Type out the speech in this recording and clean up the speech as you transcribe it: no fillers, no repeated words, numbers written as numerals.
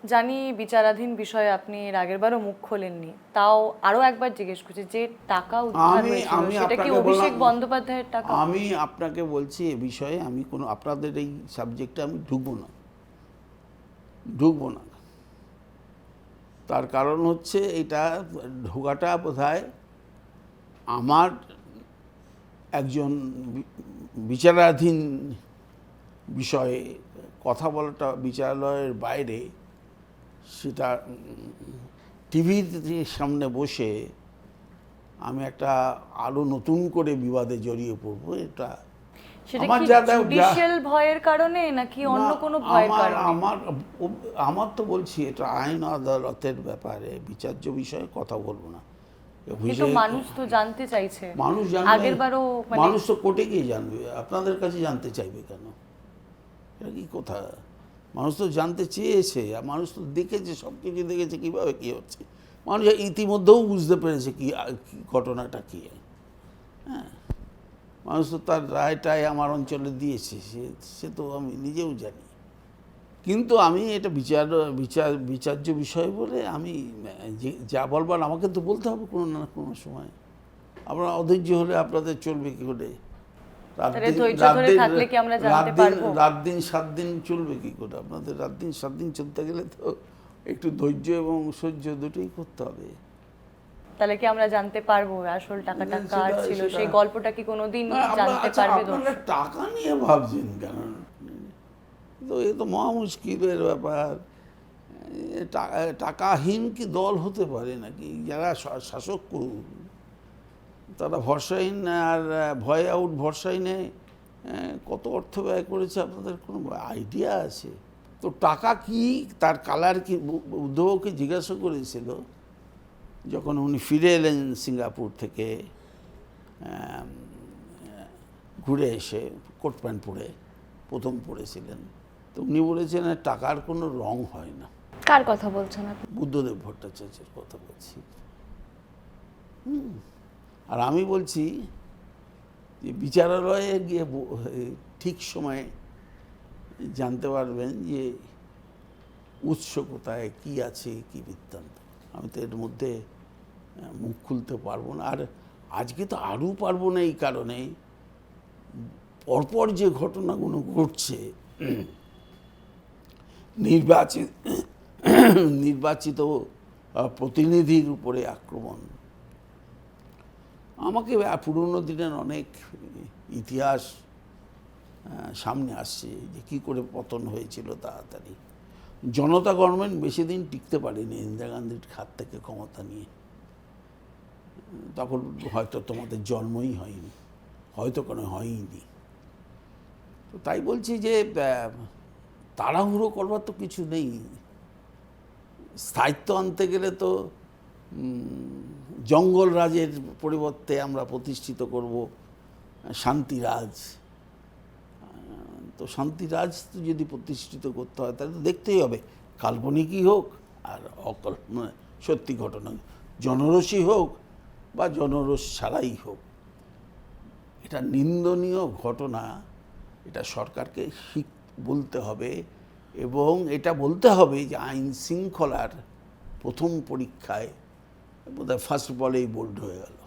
জানি বিচারাধীন বিষয়ে আপনি এর আগেরবারও মুখ খোলেননি, তাও আরো একবার জিজ্ঞেস করছি, যে টাকা উদ্ধার হয়েছিল সেটা কি অভিষেক বন্দ্যোপাধ্যায়ের টাকা? আমি আপনাকে বলছি এ বিষয়ে আমি কোনো আপনাদের এই সাবজেক্টে আমি ঢুকবো না। তার কারণ হচ্ছে এটা ঢোকাটা বোধহয় আমার একজন বিচারাধীন বিষয়ে কথা বলাটা বিচারালয়ের বাইরে, সেটা টিভির সামনে বসে আমি একটা আরো নতুন করে বিবাদে জড়িয়ে পড়বো, এটা সেটা আমার কি যা জুডিশিয়াল ভয়ের কারণে নাকি অন্য কোনো ভয়ের কারণে? আমার তো বলছি এটা আইন আদালতের ব্যাপারে বিচার্য বিষয়ে কথা বলবো না। কিন্তু মানুষ তো জানতে চাইছে, মানুষ জানবে, আগেরবারও মানুষ তো কোর্টে গিয়ে জানবে, আপনাদের কাছে জানতে চাইবে কেন? এটা কি কথা? মানুষ তো জানতে চেয়েছে, আর মানুষ তো দেখেছে, সব কিছু দেখেছে কীভাবে কী হচ্ছে। মানুষ ইতিমধ্যেও বুঝতে পেরেছে কি ঘটনাটা কী। হ্যাঁ, মানুষ তো তার রায়টাই আমার অঞ্চলে দিয়েছে, সে তো আমি নিজেও জানি। কিন্তু আমি এটা বিচার্য বিষয় বলে আমি যা বলবার আমাকে তো বলতে হবে কোনো না কোনো সময়। আপনারা অধৈর্য হলে আপনাদের চলবে কি করে? রাত দিন 7 দিন চলবে কি করে? আপনাদের রাত দিন 7 দিন চলতে গেলে তো একটু ধৈর্য এবং সহ্য দুটোই করতে হবে। তাহলে কি আমরা জানতে পারবো আসল টাকাটা কার ছিল? সেই গল্পটা কি কোনোদিন জানতে পারবে? আপনারা টাকা নিয়ে ভাবছেন কেন? তো এ তো মহা মুশকিলের ব্যাপার। টাকাহীন কি দল হতে পারে নাকি? যারা শাসক তারা ভরসাহীন আর ভয় আউট ভরসাহীনে কত অর্থ ব্যয় করেছে আপনাদের কোনো আইডিয়া আছে? তো টাকা কি, তার কালার কি? উদ্ধবকে জিজ্ঞাসা করেছিল যখন উনি ফিরে এলেন সিঙ্গাপুর থেকে ঘুরে এসে, কোট প্যান্ট পরে প্রথম পড়েছিলেন, তো উনি বলেছেন টাকার কোনো রং হয় না। কার কথা বলছেন আপনি? বুদ্ধদেব ভট্টাচার্যের কথা বলছি। আর আমি বলছি যে বিচারালয়ে গিয়ে ঠিক সময়ে জানতে পারবেন যে উৎস কোথায়, কী আছে, কী বৃত্তান্ত। আমি তো এর মধ্যে মুখ খুলতে পারবো না। আর আজকে তো আরও পারবো না এই কারণে, পরপর যে ঘটনাগুলো ঘটছে, নির্বাচিত প্রতিনিধির উপরে আক্রমণ, আমাকে পুরনো দিনের অনেক ইতিহাস সামনে আসছে যে কী করে পতন হয়েছিল তাড়াতাড়ি। জনতা গভর্নমেন্ট বেশি দিন টিকতে পারেনি ইন্দিরা গান্ধীর হাত থেকে ক্ষমতা নিয়ে। তখন হয়তো তোমাদের জন্মই হয়নি, হয়তো কোনো হয়নি। তো তাই বলছি যে তাড়াহুড়ো করবার তো কিছু নেই। স্থায়িত্ব আনতে গেলে তো জঙ্গল রাজের পরিবর্তে আমরা প্রতিষ্ঠিত করব শান্তিরাজ। তো শান্তিরাজ তো যদি প্রতিষ্ঠিত করতে হয় তাহলে তো দেখতেই হবে কাল্পনিকই হোক আর সত্যি ঘটনা, জনরসই হোক বা জনরস ছাড়াই হোক। এটা নিন্দনীয় ঘটনা, এটা সরকারকে বলতে হবে। এবং এটা বলতে হবে যে আইন শৃঙ্খলার প্রথম পরীক্ষায় বোধহয় ফার্স্ট বলেই বোল্ড হয়ে গেল।